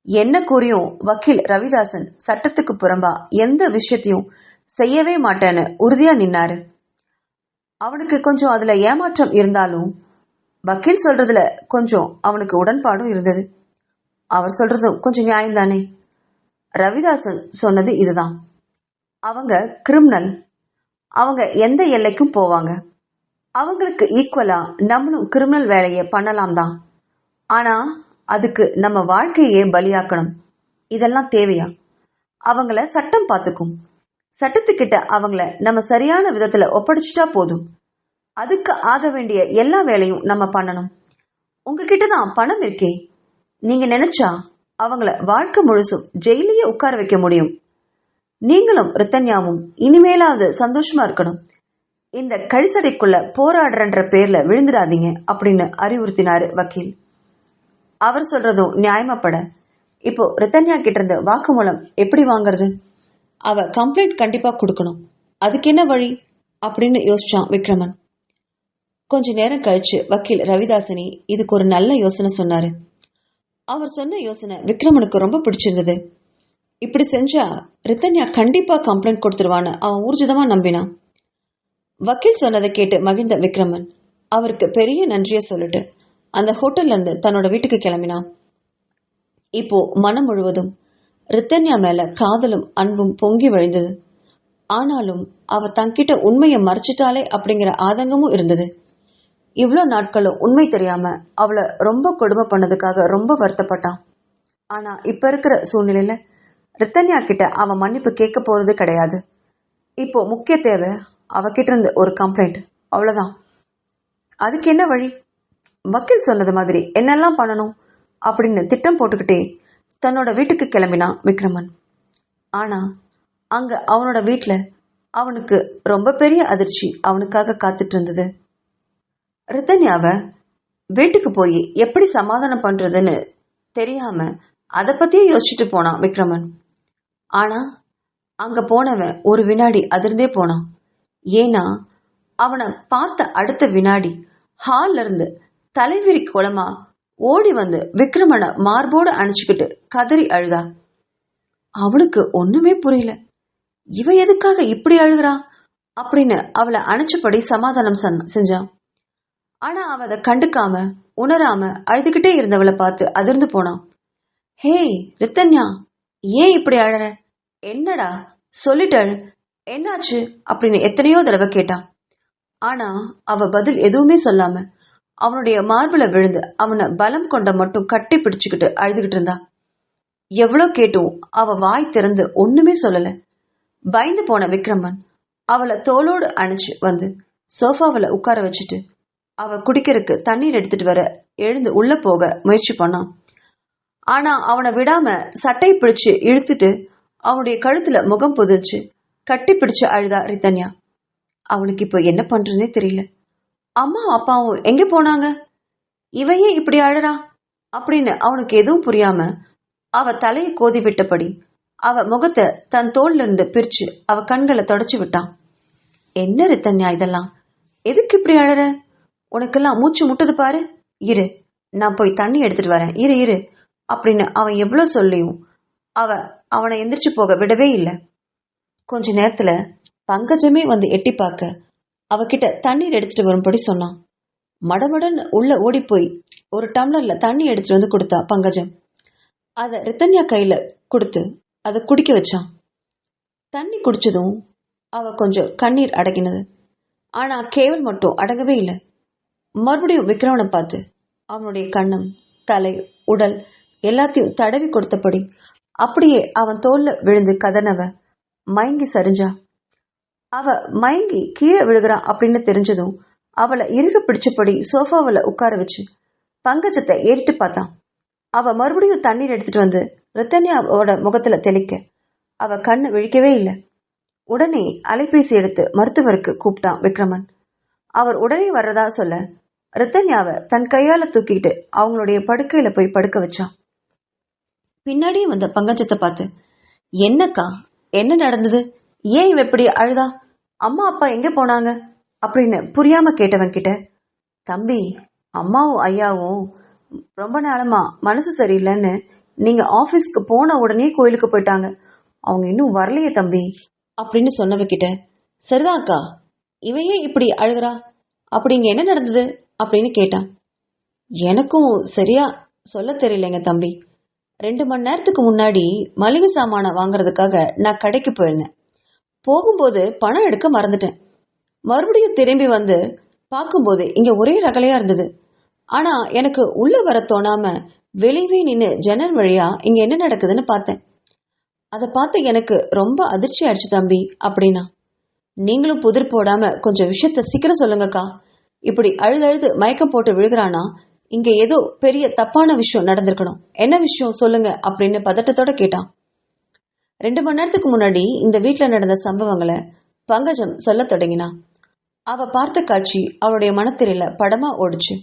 என்ன கூறியும் வக்கீல் ரவிதாசன் சட்டத்துக்கு புறம்பா எந்த விஷயத்தையும் செய்யவே மாட்டேன்னு உறுதியா நின்னாரு. அவனுக்கு கொஞ்சம் அதுல ஏமாற்றம் இருந்தாலும் வக்கீல் சொல்றதுல கொஞ்சம் அவனுக்கு உடன்பாடும் இருந்தது. அவர் சொல்றதும் கொஞ்சம் நியாயம்தானே. ரவிதாசன் சொன்னது இதுதான். அவங்க கிரிமினல். அவங்க எந்த எல்லைக்கும் போவாங்க. அவங்களுக்கு ஈக்குவலா நம்மளும் கிரிமினல் வேலையை பண்ணலாம் தான். ஆனா அதுக்கு நம்ம வாழ்க்கையே பலியாக்கணும். இதெல்லாம் தேவையா? அவங்கள சட்டம் பார்த்துக்கும். சட்டத்துக்கிட்ட அவங்கள நம்ம சரியான விதத்துல ஒப்படைச்சிட்டா போதும். அதுக்கு ஆக வேண்டிய எல்லா வேலையும் நம்ம பண்ணணும். உங்ககிட்ட தான் பணம் இருக்கே. நீங்க நினைச்சா அவங்கள வாழ்க்கை முழுசும் ஜெயிலையே உட்கார வைக்க முடியும். நீங்களும் ரித்தன்யாவும் இனிமேலாவது சந்தோஷமா இருக்கணும். இந்த கழிசடைக்குள்ள போராடுறன்ற பேர்ல விழுந்துடாதீங்க அப்படின்னு அறிவுறுத்தினாரு வக்கீல். அவர் சொல்றதும் நியாயமாப்பட இப்போ ரித்தன்யா கிட்ட இருந்து வாக்குமூலம் எப்படி வாங்குறது? அவ கம்ப்ளைண்ட் கண்டிப்பா கொடுக்கணும். அதுக்கு என்ன வழி அப்படின்னு யோசிச்சான் விக்ரமன். கொஞ்ச நேரம் கழிச்சு வக்கீல் ரவிதாசனி இதுக்கு ஒரு நல்ல யோசனை சொன்னாரு. அவர் சொன்ன யோசனை விக்ரமனுக்கு ரொம்ப பிடிச்சிருந்தது. இப்படி செஞ்சா ரித்தன்யா கண்டிப்பா கம்ப்ளைண்ட் கொடுத்துருவான்னு அவன் ஊர்ஜிதமா நம்பினான். வக்கீல் சொன்னதை கேட்டு மகிழ்ந்த விக்ரமன் அவருக்கு பெரிய நன்றிய சொல்லிட்டு அந்த ஹோட்டல்ல இருந்து தன்னோட வீட்டுக்கு கிளம்பினான். இப்போ மனம் முழுவதும் ரித்தன்யா மேல காதலும் அன்பும் பொங்கி வழிந்தது. ஆனாலும் அவ தங்கிட்ட உண்மையை மறைச்சிட்டாலே அப்படிங்கிற ஆதங்கமும் இருந்தது. இவ்வளோ நாட்களும் உண்மை தெரியாம அவளை ரொம்ப கொடுமை பண்ணதுக்காக ரொம்ப வருத்தப்பட்டான். ஆனா இப்ப இருக்கிற சூழ்நிலையில ரித்தன்யா கிட்ட அவன் மன்னிப்பு கேட்க போறது கிடையாது. இப்போ முக்கிய தேவை அவகிட்ட இருந்து ஒரு கம்ப்ளைண்ட், அவ்வளவுதான். அதுக்கு என்ன வழி? வக்கீல் சொன்னது மாதிரி என்னெல்லாம் பண்ணணும் அப்படின்னு திட்டம் போட்டுக்கிட்டே தன்னோட வீட்டுக்கு கிளம்பினான் விக்ரமன். ஆனா அங்க அவனோட வீட்டுல அவனுக்கு ரொம்ப பெரிய அதிர்ச்சி அவனுக்காக காத்துட்டு இருந்தது. ரித்தன்யாவை வீட்டுக்கு போய் எப்படி சமாதானம் பண்றதுன்னு தெரியாம அதை பத்தியே யோசிச்சுட்டு போனான் விக்ரமன். ஆனா அங்க போனவன் ஒரு வினாடி அதிர்ந்தே போனான். ஏன்னா அவனை பார்த்த அடுத்த வினாடி ஹால்ல இருந்து தலைவிரி குளமா ஓடி வந்து விக்ரமனை மார்போடு அணைச்சுக்கிட்டு கதறி அழுதா. அவளுக்கு ஒண்ணுமே புரியல. இவ எதுக்காக இப்படி அழுகிறா அப்படின்னு அவளை அணைச்சபடி சமாதானம் செஞ்சான். ஆனா அவ அதை கண்டுக்காம உணராம அழுதுகிட்டே இருந்தவளை பார்த்து அதிர்ந்து போனான். ஹே ரித்தன்யா, ஏன் இப்படி அழற? என்னடா சொல்லிட்டு அழு, என்னாச்சு அப்படின்னு எத்தனையோ தடவை கேட்டான். ஆனா அவ பதில் எதுவுமே சொல்லாம அவனுடைய மார்புல விழுந்து அவனை பலம் கொண்ட மட்டும் கட்டி பிடிச்சுக்கிட்டு அழுதுகிட்டு இருந்தா. எவ்வளோ கேட்டும் அவ வாய் திறந்து ஒண்ணுமே சொல்லல. பயந்து போன விக்ரமன் அவளை தோளோடு அணைச்சு வந்து சோஃபாவில் உட்கார வச்சுட்டு அவ குடிக்கிறதுக்கு தண்ணீர் எடுத்துட்டு வர எழுந்து உள்ள போக முயற்சி பண்ணான். ஆனா அவனை விடாம சட்டை பிடிச்சு இழுத்துட்டு அவனுடைய கழுத்துல முகம் புதிர்ச்சு கட்டி பிடிச்சு அழுதா ரித்தன்யா. அவனுக்கு இப்போ என்ன பண்றதுன்னே தெரியல. அம்மா அப்பாவும் எங்க போனாங்க? இவையே இப்படி அழறா அப்படின்னு அவனுக்கு எதுவும் புரியாம அவ தலையை கோதி விட்டபடி அவ முகத்தை தன் தோல்ல இருந்து பிரிச்சு அவ கண்களை தொடச்சு விட்டான். என்ன ரித்தன்யா இதெல்லாம்? எதுக்கு இப்படி அழற? உனக்கெல்லாம் மூச்சு முட்டுது பாரு. இரு, நான் போய் தண்ணி எடுத்துட்டு வரேன். இரு இரு அப்படின்னு அவன் எவ்வளவு சொல்லியும் அவனை எந்திரிச்சு போக விடவே இல்லை. கொஞ்ச நேரத்துல பங்கஜமே வந்து எட்டி பார்க்க அவகிட்ட தண்ணீர் எடுத்துட்டு வரும்படி சொன்னான். மடமடன் உள்ள ஓடி போய் ஒரு டம்ளர்ல தண்ணி எடுத்துட்டு வந்து கொடுத்தா பங்கஜம். அத ரித்தன்யா கையில கொடுத்து அதை குடிக்க வச்சான். தண்ணி குடிச்சதும் அவ கொஞ்சம் கண்ணீர் அடங்கினது. ஆனா கேவல் மட்டும் அடங்கவே இல்லை. மறுபடியும் விக்ரமனை பார்த்து அவனுடைய கண்ணம், தலை, உடல் எல்லாத்தையும் தடவி கொடுத்தபடி அப்படியே அவன் தோல்ல விழுந்து கதனவ மயங்கி சரிஞ்சா. அவ மயங்கி கீழே விழுகிறான் அப்படின்னு தெரிஞ்சதும் அவளை இறுக பிடிச்சபடி சோஃபாவில் உட்கார வச்சு பங்கஜத்தை ஏறிட்டு பார்த்தான். அவ மறுபடியும் தண்ணீர் எடுத்துட்டு வந்து ரித்தன்யாவோட முகத்துல தெளிக்க அவ கண்ணு விழிக்கவே இல்லை. உடனே அலைபேசி எடுத்து மருத்துவருக்கு கூப்பிட்டான் விக்ரமன். அவர் உடனே வர்றதா சொல்ல ரித்தன்யாவை தன் கையால தூக்கிட்டு அவங்களுடைய படுக்கையில போய் படுக்க வச்சான். பின்னாடியே வந்த பங்கஜத்தை பார்த்து, என்னக்கா, என்ன நடந்தது, ஏன் இவ எப்படி அழுதா, அம்மா அப்பா எங்க போனாங்க அப்படின்னு புரியாம கேட்டவன் கிட்ட, தம்பி, அம்மாவும் ஐயாவும் ரொம்ப நாளமா மனசு சரியில்லைன்னு நீங்க ஆபீஸ்க்கு போன உடனே கோயிலுக்கு போயிட்டாங்க, அவங்க இன்னும் வரலையே தம்பி அப்படின்னு சொன்னவகிட்ட, சரிதான்க்கா, இவையே இப்படி அழுகிறா, அப்படிங்க என்ன நடந்தது அப்படின்னு கேட்டான். எனக்கும் சரியா சொல்ல தெரியலைங்க தம்பி. 2 மணி நேரத்துக்கு முன்னாடி மளிகை சாமான வாங்குறதுக்காக நான் கடைக்கு போயிருந்தேன். போகும்போது பணம் எடுக்க மறந்துட்டேன். மறுபடியும் திரும்பி வந்து பார்க்கும்போது இங்க ஒரே ரகலையா இருந்தது. ஆனா எனக்கு உள்ள வர தோணாம வெளியே நின்று ஜன்னல் வழியா இங்க என்ன நடக்குதுன்னு பார்த்தேன். அதை பார்த்து எனக்கு ரொம்ப அதிர்ச்சி ஆயிடுச்சு தம்பி அப்படின்னா. நீங்களும் புதிர் போடாம கொஞ்சம் விஷயத்த சீக்கிரம் சொல்லுங்கக்கா. இப்படி அழுது மயக்கம் போட்டு விழுகிறானா, இங்க ஏதோ பெரிய தப்பான விஷயம் நடந்திருக்கணும். என்ன விஷயம் சொல்லுங்க அப்படின்னு பதட்டத்தோட கேட்டான். 2 மணி நேரத்துக்கு முன்னாடி இந்த வீட்டுல நடந்த சம்பவங்களை பங்கஜம் சொல்ல தொடங்கினா. அவ பார்த்த காட்சி அவளுடைய மனத்திரையில படமா ஓடுச்சு.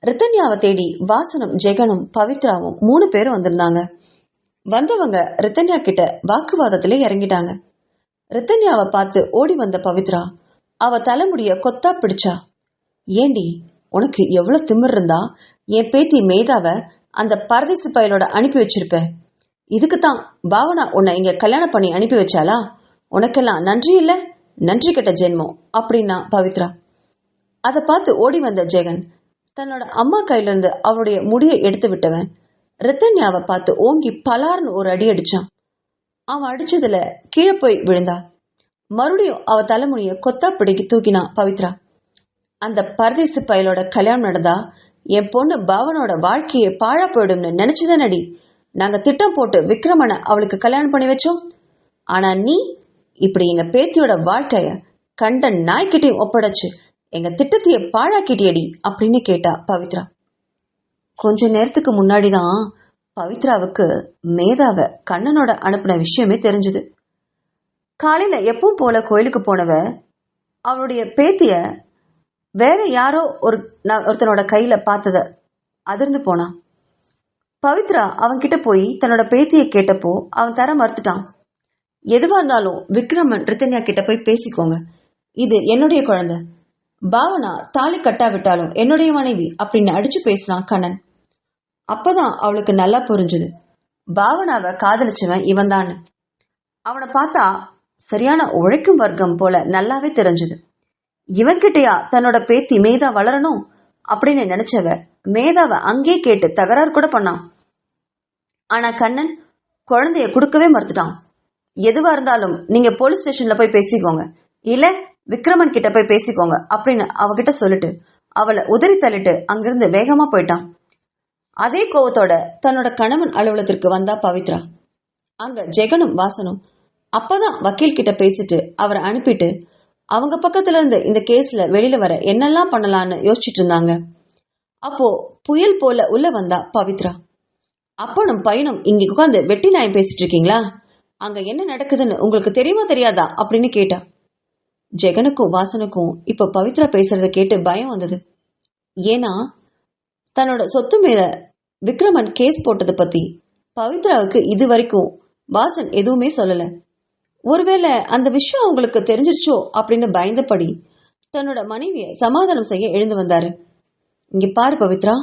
ரித்தன்யாவை தேடி வாசனும் ஜெகனும் பவித்ராவும் 3 பேரும் வந்திருந்தாங்க. வந்தவங்க ரித்தன்யா கிட்ட வாக்குவாதத்திலே இறங்கிட்டாங்க. ரித்தன்யாவை பார்த்து ஓடி வந்த பவித்ரா அவ தலைமுடிய கொத்தா பிடிச்சா. ஏண்டி, உனக்கு எவ்வளவு திமிர் இருந்தா என் பேத்தி மேதாவ அந்த பரதேசி பயலோட அனுப்பி வச்சிருப்ப. இதுக்குத்தான் பாவனா உன்னை இங்க கல்யாணம் பண்ணி அனுப்பி வச்சாலா? உனக்கெல்லாம் நன்றி இல்ல, நன்றி கெட்ட ஜென்மம் அப்படின்னா பவித்ரா. அதை பார்த்து ஓடி வந்த ஜெகன் தன்னோட அம்மா கையில இருந்து அவளுடைய முடியை எடுத்து விட்டவன் ரித்தன்யாவை பார்த்து ஓங்கி பலார்னு ஒரு அடி அடிச்சான். அவன் அடிச்சதுல கீழே போய் விழுந்தா. மறுபடியும் அவ தலைமுடிய கொத்தா பிடிக்கி தூக்கினா பவித்ரா. அந்த பரதேசி பயலோட கல்யாணம் நடந்தா என் பொண்ணு பாவனோட வாழ்க்கையை பாழா போயிடும்னு நினைச்சுதானடி நாங்க திட்டம் போட்டு விக்ரமனை அவளுக்கு கல்யாணம் பண்ணி வச்சோம். ஆனா நீ இப்படி எங்க பேத்தியோட வாழ்க்கைய கண்ட நாய்கிட்டையும் ஒப்படைச்சு எங்க திட்டத்தைய பாழாக்கிட்டியடி அப்படின்னு கேட்டா பவித்ரா. கொஞ்ச நேரத்துக்கு முன்னாடிதான் பவித்ராவுக்கு மேதாவை கண்ணனோட அனுப்பின விஷயமே தெரிஞ்சது. காலையில எப்பவும் போல கோயிலுக்கு போனவ அவளுடைய பேத்திய வேற யாரோ ஒருத்தனோட கையில பார்த்தத அதிர்ந்து போனான். பவித்ரா அவன்கிட்ட போய் தன்னோட பேத்தியை கேட்டப்போ அவன் தர மறுத்துட்டான். எதுவா இருந்தாலும் விக்ரமன் ரித்தன்யா கிட்ட போய் பேசிக்கோங்க, இது என்னுடைய குழந்தை, பாவனா தாலி கட்டாவிட்டாலும் என்னுடைய மனைவி அப்படின்னு அடிச்சு பேசினான் கண்ணன். அப்பதான் அவளுக்கு நல்லா புரிஞ்சுது, பாவனாவை காதலிச்சவன் இவன் தான். அவனை பார்த்தா சரியான உழைக்கும் வர்க்கம் போல நல்லாவே தெரிஞ்சது. இவன்கிட்டயா தன்னோட பேத்தி மேதா வளரணும் அப்படின்னு நினைச்சவ மேதாவை அங்கே கேட்டு தகராறு கூட பண்ணான். ஆனா கண்ணன் குழந்தைய கொடுக்கவே மறுத்துட்டான். எதுவா இருந்தாலும் நீங்க போலீஸ் ஸ்டேஷன்ல போய் பேசிக்கோங்க, இல்ல விக்ரமன் கிட்ட போய் பேசிக்கோங்க அப்படின்னு அவகிட்ட சொல்லிட்டு அவளை உதறி தள்ளிட்டு அங்கிருந்து வேகமா போயிட்டான். அதே கோவத்தோட தன்னோட கணவன் அலுவலகத்திற்கு வந்தா பவித்ரா. அங்க ஜெகனும் வாசனும் அப்பதான் வக்கீல் கிட்ட பேசிட்டு அவரை அனுப்பிட்டு அவங்க பக்கத்துல இருந்து இந்த கேஸ்ல வெளியில வர என்னெல்லாம் பண்ணலான்னு யோசிச்சுட்டு இருந்தாங்க. அப்போ புயல் போல உள்ள வந்தா பவித்ரா. அப்பனும் பையனும் இங்க உட்காந்து வெட்டி நாயம் பேசிட்டு இருக்கீங்களா? அங்க என்ன நடக்குதுன்னு உங்களுக்கு தெரியுமா தெரியாதா அப்படின்னு கேட்டா. ஜெகனுக்கும் வாசனுக்கும் இப்ப பவித்ரா பேசுறத கேட்டு பயம் வந்தது. ஏன்னா தன்னோட சொத்து மேல விக்ரமன் கேஸ் போட்டதை பத்தி பவித்ராவுக்கு இது வரைக்கும் வாசன் எதுவுமே சொல்லல. ஒருவேளை அந்த விஷயம் அவங்களுக்கு தெரிஞ்சிருச்சோ அப்படின்னு பயந்தபடி தன்னோட மனைவிய சமாதானம் செய்ய எழுந்து வந்தாரு. இங்க பாரு பவித்ரா,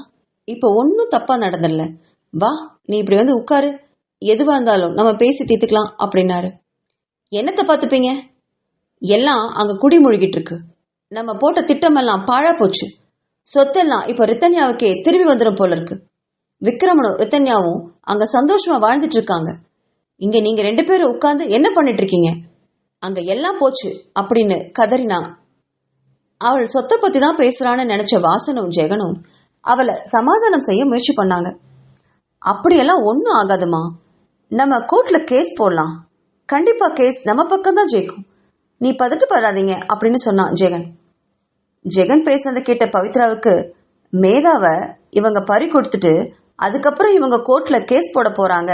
இப்ப ஒன்னும் தப்பா நடந்துடல, வா நீ இப்படி வந்து உட்காரு, எதுவா இருந்தாலும் நம்ம பேசி தீர்த்துக்கலாம் அப்படின்னாரு. என்னத்தை பார்த்துப்பீங்க, எல்லாம் அங்க குடி மூழ்கிட்டு இருக்கு, நம்ம போட்ட திட்டமெல்லாம் பாழா போச்சு, சொத்தெல்லாம் இப்ப ரித்தன்யாவுக்கே திரும்பி வந்துடும் போல இருக்கு, விக்ரமனும் ரித்தன்யாவும் அங்க சந்தோஷமா வாழ்ந்துட்டு இருக்காங்க, இங்க நீங்க 2 பேரும் உட்கார்ந்து என்ன பண்ணிட்டு இருக்கீங்க? அங்க எல்லாம் போச்சு அப்படின்னு கதறினா. அவள் சொத்தை பத்தி தான் பேசுறான்னு நினைச்ச வாசனும் ஜெகனும் அவளை சமாதானம் செய்ய முயற்சி பண்ணாங்க. அப்படியெல்லாம் ஒன்றும் ஆகாதுமா, நம்ம கோர்ட்ல கேஸ் போடலாம், கண்டிப்பா கேஸ் நம்ம பக்கம் தான் ஜெயிக்கும், நீ பதட்டப்படாதீங்க அப்படின்னு சொன்னான் ஜெகன். ஜெகன் பேசுனதை கேட்ட பவித்ராவுக்கு மேதாவை இவங்க பறி கொடுத்துட்டு அதுக்கப்புறம் இவங்க கோர்ட்ல கேஸ் போட போறாங்க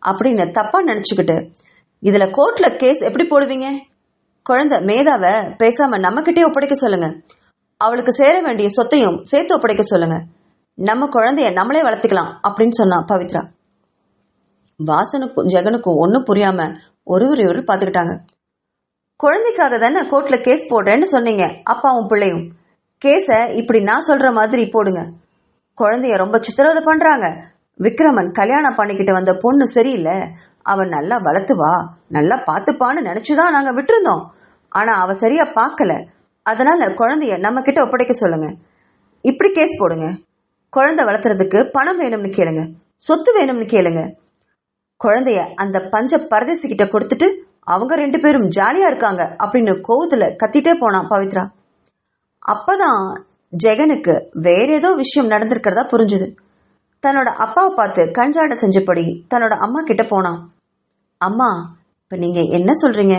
அப்படின்னு தப்பா நினைச்சுக்கிட்டு, இதுல கோர்ட்ல கேஸ் எப்படி போடுவீங்க? குழந்தை மேதாவை பேசாம நம்ம கிட்டே ஒப்படைக்க சொல்லுங்க, அவளுக்கு சேர வேண்டிய சொத்தையும் சேர்த்து ஒப்படைக்க சொல்லுங்க, நம்ம குழந்தைய நம்மளே வளர்த்துக்கலாம் அப்படின்னு சொன்னா பவித்ரா. வாசனுக்கும் ஜெகனுக்கும் ஒன்னும் புரியாம ஒருவர் பார்த்துக்கிட்டாங்க. குழந்தைக்காக தானே கோர்ட்ல கேஸ் போடுறேன்னு சொன்னீங்க அப்பாவும் பிள்ளையும், கேஸ இப்படி நான் சொல்ற மாதிரி போடுங்க. குழந்தைய ரொம்ப சித்திரவதை பண்றாங்க, விக்ரமன் கல்யாணம் பண்ணிக்கிட்டு வந்த பொண்ணு சரியில்லை, அவன் நல்லா வளர்த்துவா நல்லா பார்த்துப்பான்னு நினைச்சுதான் நாங்க விட்டுருந்தோம், ஆனா அவ சரியா பார்க்கல, அதனால குழந்தைய நம்ம கிட்ட ஒப்படைக்க சொல்லுங்க, இப்படி கேஸ் போடுங்க. குழந்தை வளர்த்துறதுக்கு பணம் வேணும்னு கேளுங்க, சொத்து வேணும்னு கேளுங்க. குழந்தைய அந்த பஞ்ச பரதேசி கிட்ட கொடுத்துட்டு அவங்க 2 பேரும் ஜாலியா இருக்காங்க அப்படின்னு கோவத்துல கத்திட்டே போனான் பவித்ரா. அப்பதான் ஜெகனுக்கு வேற ஏதோ விஷயம் நடந்திருக்கிறதா புரிஞ்சுது. தன்னோட அப்பாவை பார்த்து கஞ்சாட செஞ்சபடி தன்னோட அம்மா கிட்ட போனான். அம்மா, இப்ப நீங்க என்ன சொல்றீங்க,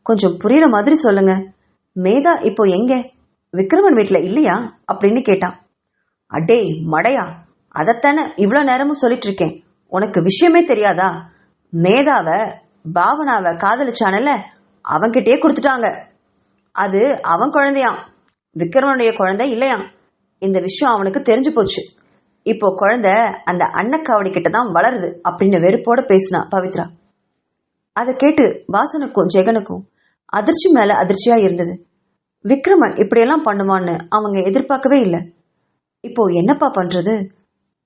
கொஞ்சம் புரியுற மாதிரி சொல்லுங்க, மேதா இப்போ எங்க, விக்ரமன் வீட்டுல இல்லையா அப்படின்னு கேட்டான். அடே மடையா, அதத்தானே இவ்வளவு நேரமும் சொல்லிட்டு இருக்கேன், உனக்கு விஷயமே தெரியாதா? மேதாவை பாவனாவை காதலிச்சானல்ல, அவன்கிட்டயே கொடுத்துட்டாங்க, அது அவன் குழந்தையாம், விக்ரமனுடைய குழந்தை இல்லையாம். இந்த விஷயம் அவனுக்கு தெரிஞ்சு போச்சு, இப்போ குழந்தை அந்த அன்னக்காவடி கிட்ட தான் வளருது அப்படின்னு வெறுப்போட பேசினா பவித்ரா. அதை கேட்டு வாசனுக்கும் ஜெகனுக்கும் அதிர்ச்சி மேல அதிர்ச்சியா இருந்தது. விக்ரமன் இப்படியெல்லாம் பண்ணுவான்னு அவங்க எதிர்பார்க்கவே இல்லை. இப்போ என்னப்பா பண்றது?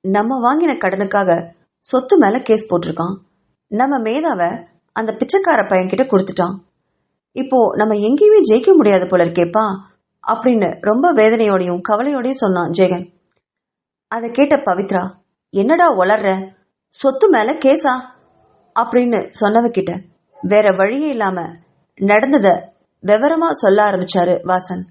நம்ம வாங்கின கடனுக்காக சொத்து மேல கேஸ் போட்டிருக்கான், நம்ம மேதாவை அந்த பிச்சைக்கார பையன்கிட்ட கொடுத்துட்டான், இப்போ நம்ம எங்கேயுமே ஜெயிக்க முடியாது போல இருக்கேப்பா அப்படின்னு ரொம்ப வேதனையோடையும் கவலையோடையும் சொன்னான் ஜெகன். அதை கேட்ட பவித்ரா, என்னடா வளர்ற, சொத்து மேல கேஸா அப்படின்னு சொன்னவகிட்ட வேற வழியே இல்லாம நடந்தத விவரமா சொல்ல ஆரம்பிச்சாரு வாசன்.